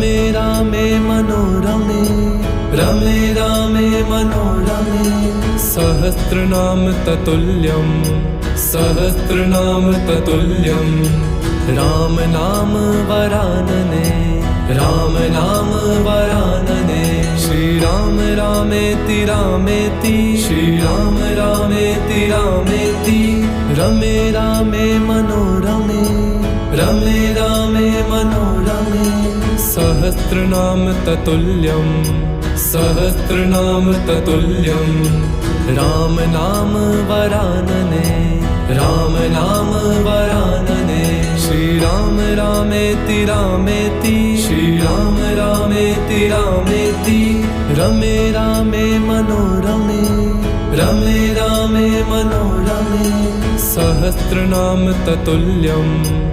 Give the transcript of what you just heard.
रमे रामे मनोरमे, रमे रामे मनोरमे। सहस्रनाम ततुल्यं, सहस्रनाम ततुल्यं। राम नाम वरानने, राम नाम वरानने। श्रीराम रामेति रामेति, श्रीराम रामेति रामेति। रमे रामे मनोरमे, रमे रामे मनोरमे। सहस्रनाम ततुल्यं, सहस्रनाम ततुल्यं। राम नाम वरानने, राम नाम वरानने। श्रीराम रामेति रामेति, श्रीराम रामेति रामेति। रमे रामे मनोरमे, रमे रामे मनोरमे। सहस्रनाम ततुल्यं।